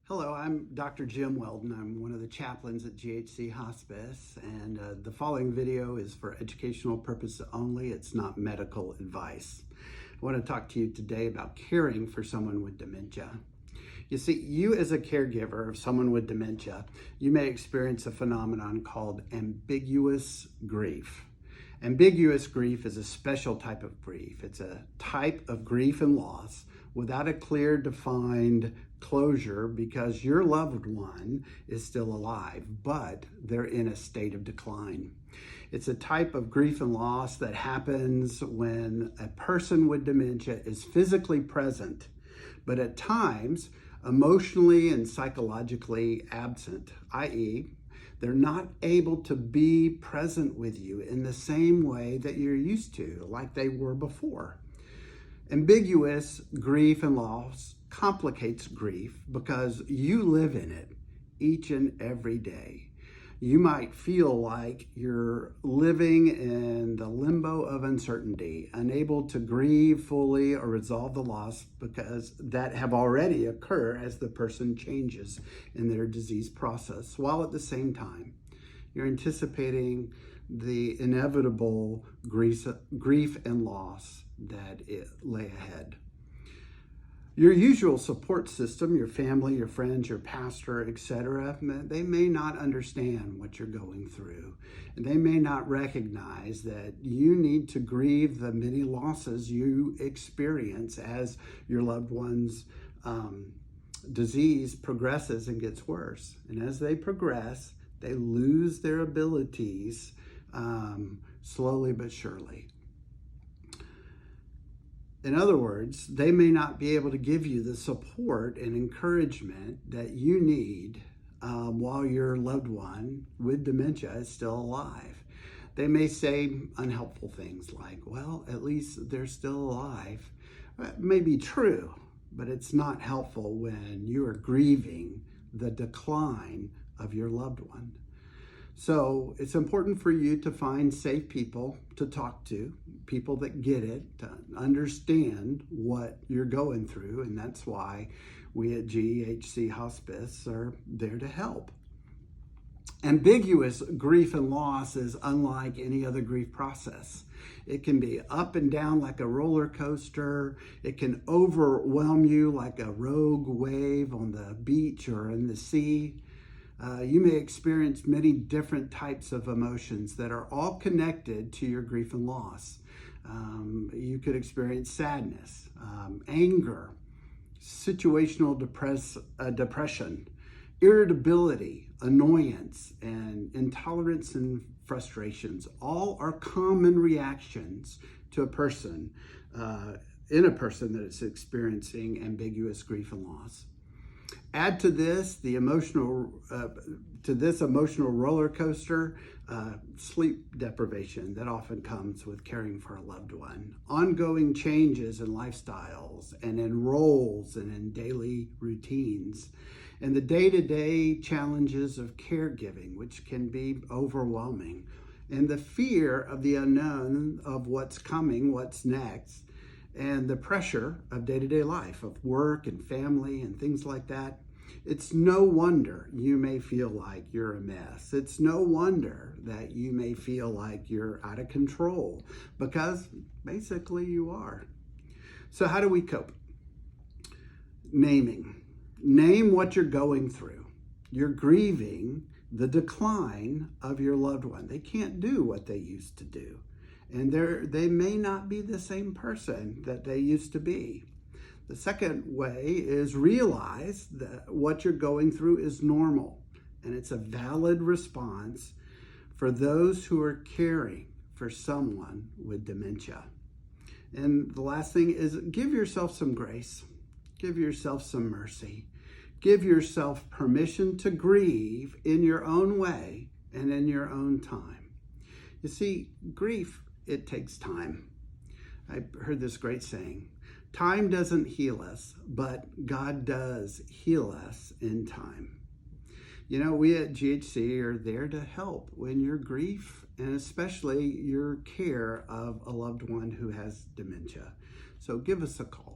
Hello, I'm Dr. Jim Weldon. I'm one of the chaplains at GHC Hospice, and the following video is for educational purposes only. It's not medical advice. I want to talk to you today about caring for someone with dementia. You see, you as a caregiver of someone with dementia, you may experience a phenomenon called ambiguous grief. Ambiguous grief is a special type of grief. It's a type of grief and loss without a clear, defined closure because your loved one is still alive, but they're in a state of decline. It's a type of grief and loss that happens when a person with dementia is physically present, but at times emotionally and psychologically absent, i.e., they're not able to be present with you in the same way that you're used to, like they were before. Ambiguous grief and loss complicates grief because you live in it each and every day. You might feel like you're living in the limbo of uncertainty, unable to grieve fully or resolve the loss because that have already occurred as the person changes in their disease process, while at the same time you're anticipating the inevitable grief and loss that it lay ahead. Your usual support system, your family, your friends, your pastor, etc., they may not understand what you're going through. And they may not recognize that you need to grieve the many losses you experience as your loved one's disease progresses and gets worse. And as they progress, they lose their abilities slowly but surely. In other words, they may not be able to give you the support and encouragement that you need while your loved one with dementia is still alive. They may say unhelpful things like, well, at least they're still alive. That may be true, but it's not helpful when you are grieving the decline of your loved one. So it's important for you to find safe people to talk to, people that get it, to understand what you're going through, and that's why we at GHC Hospice are there to help. Ambiguous grief and loss is unlike any other grief process. It can be up and down like a roller coaster. It can overwhelm you like a rogue wave on the beach or in the sea. You may experience many different types of emotions that are all connected to your grief and loss. You could experience sadness, anger, situational depression, irritability, annoyance, and intolerance and frustrations. All are common reactions to a person, in a person that is experiencing ambiguous grief and loss. Add to this the emotional roller coaster, sleep deprivation that often comes with caring for a loved one, ongoing changes in lifestyles and in roles and in daily routines, and the day-to-day challenges of caregiving, which can be overwhelming, and the fear of the unknown of what's coming, what's next, and the pressure of day-to-day life, of work and family and things like that. It's no wonder you may feel like you're a mess. It's no wonder that you may feel like you're out of control, because basically you are. So how do we cope? Naming. Name what you're going through. You're grieving the decline of your loved one. They can't do what they used to do. And they may not be the same person that they used to be. The second way is realize that what you're going through is normal, and it's a valid response for those who are caring for someone with dementia. And the last thing is give yourself some grace, give yourself some mercy, give yourself permission to grieve in your own way and in your own time. You see, grief, it takes time. I heard this great saying, time doesn't heal us, but God does heal us in time. You know, we at GHC are there to help when your grief, and especially your care of a loved one who has dementia. So give us a call.